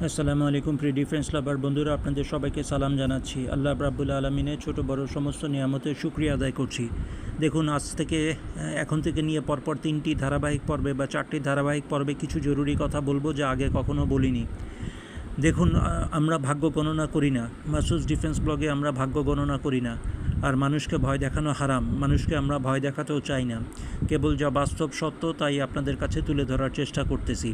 আসসালামু আলাইকুম প্রিয় ডিফেন্স লাভার বন্ধুরা, আপনাদের সবাইকে সালাম জানাচ্ছি। আল্লাহ রাব্বুল আলামিনের ছোট বড় সমস্ত নিয়ামতের শুকরিয়া আদায় করছি। দেখুন, আজ থেকে এখন থেকে নিয়ে পরপর 3টি ধারাবাহিক পর্বে বা 4টি ধারাবাহিক পর্বে কিছু জরুরি কথা বলবো যা আগে কখনো বলিনি। দেখুন, আমরা ভাগ্য গণনা করি না। মাসুস ডিফেন্স ব্লগে আমরা ভাগ্য গণনা করি না। আর মানুষকে ভয় দেখানো হারাম, মানুষকে আমরা ভয় দেখাতেও চাই না। কেবল যা বাস্তব সত্য তাই আপনাদের কাছে তুলে ধরার চেষ্টা করতেছি।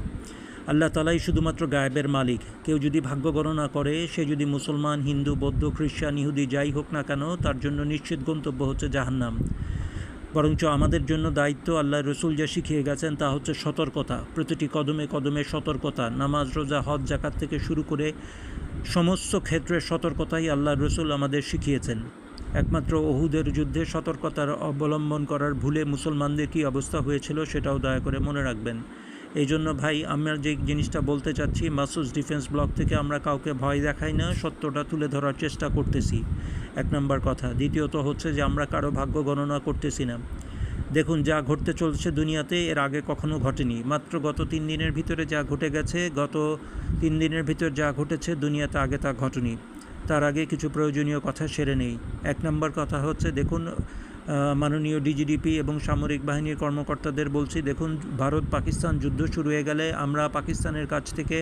আল্লাহ তালাই শুধুমাত্র গায়েবের মালিক। কেউ যদি ভাগ্য গণনা করে, সে যদি মুসলমান, হিন্দু, বৌদ্ধ, খ্রিস্টান, ইহুদি যাই হোক না কেন, তার জন্য নিশ্চিত গন্তব্য হচ্ছে জাহান্নাম। বরঞ্চ আমাদের জন্য দায়িত্ব, আল্লাহ রসুল যা শিখিয়ে গেছেন তা হচ্ছে সতর্কতা। প্রতিটি কদমে কদমে সতর্কতা। নামাজ, রোজা, হজ, জাকাত থেকে শুরু করে সমস্ত ক্ষেত্রে সতর্কতাই আল্লাহ রসুল আমাদের শিখিয়েছেন। একমাত্র ওহুদের যুদ্ধে সতর্কতার অবলম্বন করার ভুলে মুসলমানদের কী অবস্থা হয়েছিল সেটাও দয়া করে মনে রাখবেন। এই জন্য ভাই, আমরা যে জিনিসটা বলতে চাচ্ছি, মাসুস ডিফেন্স ব্লক থেকে আমরা কাউকে ভয় দেখাই না, সত্যটা তুলে ধরার চেষ্টা করতেছি, 1 নম্বর কথা। দ্বিতীয়ত হচ্ছে যে আমরা কারো ভাগ্য গণনা করতেছি না। দেখুন, যা ঘটতে চলছে দুনিয়াতে এর আগে কখনো ঘটেনি। মাত্র গত 3 দিনের ভিতরে যা ঘটে গেছে, গত 3 দিনের ভিতর যা ঘটেছে দুনিয়াতে আগে তা ঘটেনি। তার আগে কিছু প্রয়োজনীয় কথা সেরে নেই। 1 নম্বর কথা হচ্ছে, দেখুন, মাননীয় ডিজিডিপি এবং সামরিক বাহিনীর কর্মকর্তাদের বলছি, দেখুন, ভারত পাকিস্তান যুদ্ধ শুরু হয়ে গেলে আমরা পাকিস্তানের কাছ থেকে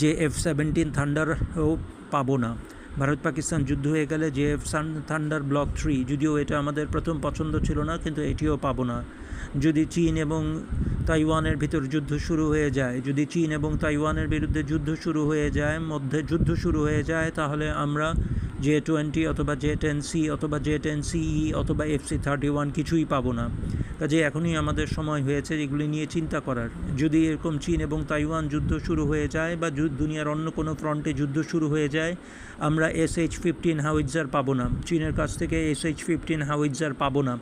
যে F-17 থান্ডারও পাবো না। ভারত পাকিস্তান যুদ্ধ হয়ে গেলে যে থান্ডার ব্লক 3, যদিও এটা আমাদের প্রথম পছন্দ ছিল না, কিন্তু এটিও পাবো না। যদি চীন এবং তাইওয়ানের ভিতর যুদ্ধ শুরু হয়ে যায়, যদি চীন এবং তাইওয়ানের বিরুদ্ধে যুদ্ধ শুরু হয়ে যায়, মধ্যে যুদ্ধ শুরু হয়ে যায়, তাহলে আমরা J-20 অথবা J-10C অথবা J-10CE অথবা FC-31 কিছুই পাবো না। কাজে এখনই আমাদের সময় হয়েছে এগুলি নিয়ে চিন্তা করার। যদি এরকম চীন এবং তাইওয়ান যুদ্ধ শুরু হয়ে যায় বা দুনিয়ার অন্য কোনো ফ্রন্টে যুদ্ধ শুরু হয়ে যায়, আমরা SH-15 হাউইটজার পাবো না, চীনের কাছ থেকে SH-15 হাউইটজার পাবো না।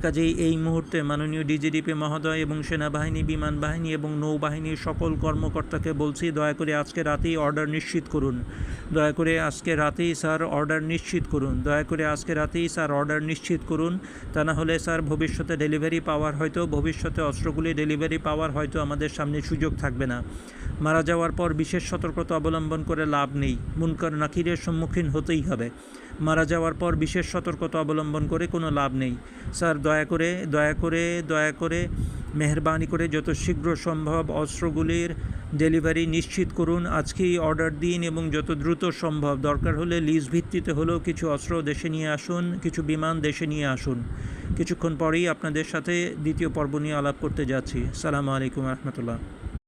কাজেই এই মুহূর্তে মাননীয় ডিজিডিপি মহোদয় এবং সেনাবাহিনী, বিমান বাহিনী এবং নৌবাহিনীর সকল কর্মকর্তাকে বলছি, দয়া করে আজকে রাতেই অর্ডার নিশ্চিত করুন। দয়া করে আজকে রাতেই স্যার অর্ডার নিশ্চিত করুন। দয়া করে আজকে রাতেই স্যার অর্ডার নিশ্চিত করুন। তা না হলে স্যার ভবিষ্যতে ভবিষ্যতে অস্ত্রগুলি ডেলিভারি পাওয়ার হয়তো আমাদের সামনে সুযোগ থাকবে না। মারা যাওয়ার পর বিশেষ সতর্কতা অবলম্বন করে লাভ নেই, মুনকার নাকিরের সম্মুখীন হতেই হবে। মারা যাওয়ার পর বিশেষ সতর্কতা অবলম্বন করে কোনো লাভ নেই। স্যার দয়া করে মেহরবানি করে যত শীঘ্র সম্ভব অস্ত্রগুলির ডেলিভারি নিশ্চিত করুন। আজকেই অর্ডার দিন এবং যত দ্রুত সম্ভব, দরকার হলে লিজ ভিত্তিতে হলেও কিছু অস্ত্র দেশে নিয়ে আসুন, কিছু বিমান দেশে নিয়ে আসুন। কিছুক্ষণ পরেই আপনাদের সাথে দ্বিতীয় পর্ব নিয়ে আলাপ করতে যাচ্ছি। আসসালামু আলাইকুম রহমতুল্লাহ।